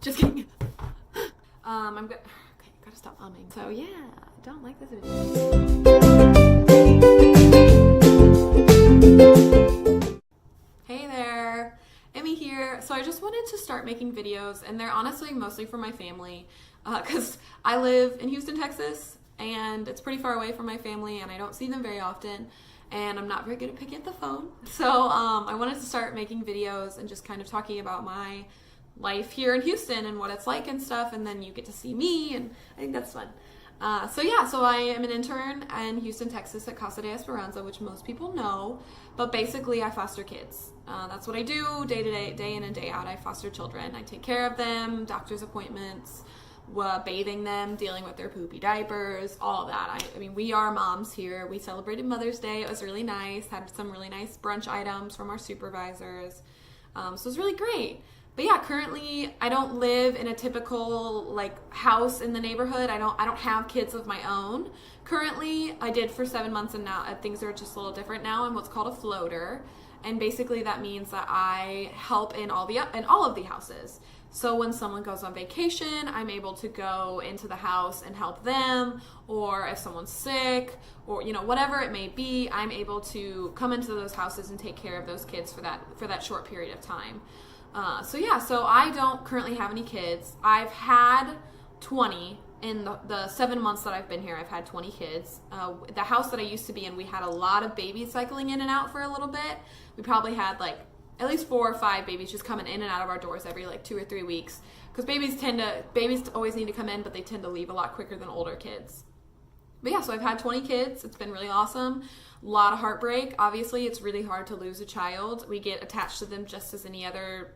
Just kidding. I'm good. Okay, gotta stop humming. So yeah, I don't like this video. Hey there, Emmy here. So I just wanted to start making videos, and they're honestly mostly for my family, because I live in Houston, Texas, and it's pretty far away from my family, and I don't see them very often, and I'm not very good at picking up the phone. So I wanted to start making videos and just kind of talking about my life here in Houston and what it's like and stuff, and then you get to see me, and I think that's fun. So I am an intern in Houston, Texas at Casa de Esperanza, which most people know, but basically I foster kids. That's what I do day to day, day in and day out. I foster children. I take care of them, doctor's appointments, bathing them, dealing with their poopy diapers, all of that. I mean, we are moms here. We celebrated Mother's Day. It was really nice. Had some really nice brunch items from our supervisors. So it was really great. But yeah, currently I don't live in a typical like house in the neighborhood. I don't have kids of my own. Currently, I did for 7 months, and now things are just a little different now. I'm what's called a floater, and basically that means that I help in all of the houses. So when someone goes on vacation, I'm able to go into the house and help them, or if someone's sick, or whatever it may be, I'm able to come into those houses and take care of those kids for that short period of time. So I don't currently have any kids. I've had 20 in the 7 months that I've been here. I've had 20 kids. The house that I used to be in, we had a lot of babies cycling in and out for a little bit. We probably had like at least 4 or 5 babies just coming in and out of our doors every like 2 or 3 weeks. Because babies always need to come in, but they tend to leave a lot quicker than older kids. But yeah, so I've had 20 kids. It's been really awesome. A lot of heartbreak. Obviously, it's really hard to lose a child. We get attached to them just as any other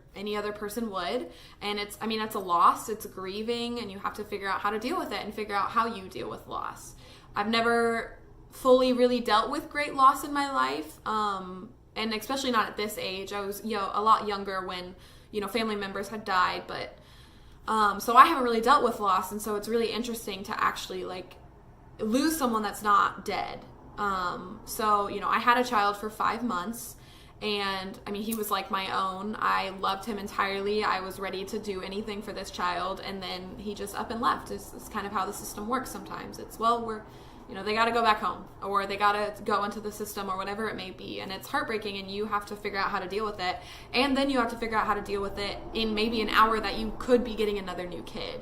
person would. And it's a loss. It's grieving, and you have to figure out how to deal with it and figure out how you deal with loss. I've never fully really dealt with great loss in my life. And especially not at this age. I was, a lot younger when, family members had died, but, so I haven't really dealt with loss. And so it's really interesting to actually like lose someone that's not dead. I had a child for 5 months, and he was like my own. I loved him entirely. I was ready to do anything for this child, and then he just up and left. It's kind of how the system works sometimes. It's, they got to go back home, or they got to go into the system, or whatever it may be. And it's heartbreaking, and you have to figure out how to deal with it. And then you have to figure out how to deal with it in maybe an hour that you could be getting another new kid.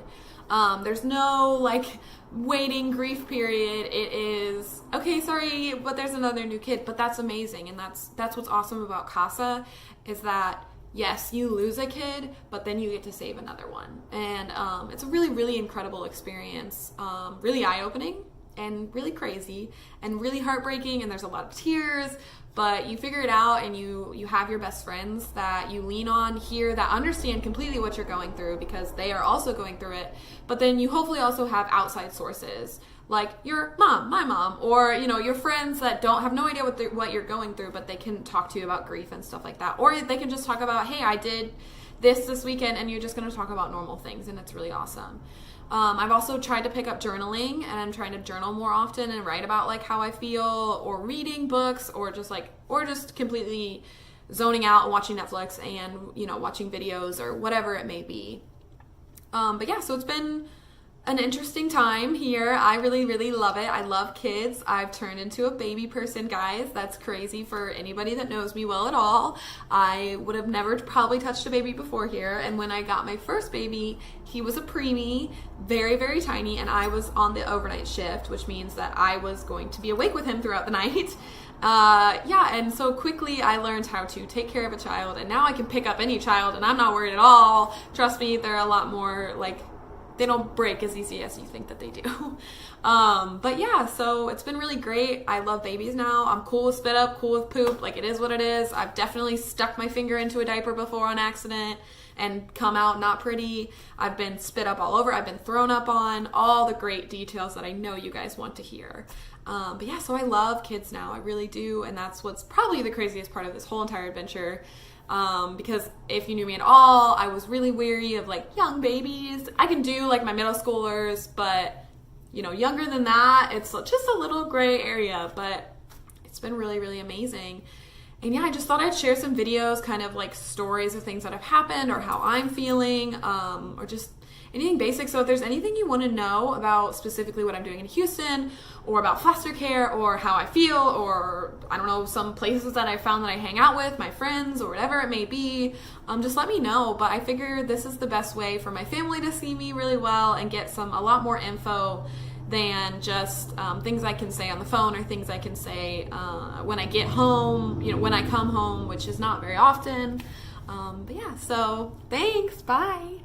There's no like waiting grief period. It is, okay, sorry, but there's another new kid. But that's amazing. And that's what's awesome about Casa, is that yes, you lose a kid, but then you get to save another one. And it's a really, really incredible experience. Really eye-opening and really crazy and really heartbreaking, and there's a lot of tears, but you figure it out, and you have your best friends that you lean on here that understand completely what you're going through, because they are also going through it. But then you hopefully also have outside sources like your mom, my mom, or your friends that don't have no idea what you're going through, but they can talk to you about grief and stuff like that. Or they can just talk about, hey, I did this weekend, and you're just going to talk about normal things, and it's really awesome. I've also tried to pick up journaling, and I'm trying to journal more often and write about like how I feel, or reading books, or just completely zoning out and watching Netflix and, watching videos or whatever it may be. But yeah, so it's been an interesting time here. I really, really love it. I love kids. I've turned into a baby person, guys. That's crazy for anybody that knows me well at all. I would have never probably touched a baby before here. And when I got my first baby, he was a preemie, very, very tiny, and I was on the overnight shift, which means that I was going to be awake with him throughout the night. And so quickly I learned how to take care of a child, and now I can pick up any child, and I'm not worried at all. Trust me, they're a lot more like, they don't break as easy as you think that they do. But yeah, so it's been really great. I love babies now. I'm cool with spit up, cool with poop. Like, it is what it is. I've definitely stuck my finger into a diaper before on accident and come out not pretty. I've been spit up all over. I've been thrown up on. All the great details that I know you guys want to hear. But yeah, so I love kids now. I really do. And that's what's probably the craziest part of this whole entire adventure. Because if you knew me at all, I was really weary of like young babies. I can do like my middle schoolers, but younger than that, it's just a little gray area, but it's been really, really amazing. And yeah, I just thought I'd share some videos, kind of like stories of things that have happened or how I'm feeling, or just anything basic. So if there's anything you want to know about specifically what I'm doing in Houston, or about foster care, or how I feel, or I don't know, some places that I found that I hang out with, my friends, or whatever it may be, just let me know. But I figure this is the best way for my family to see me really well and get a lot more info than just things I can say on the phone or things I can say when I get home, when I come home, which is not very often. But yeah, so thanks, bye.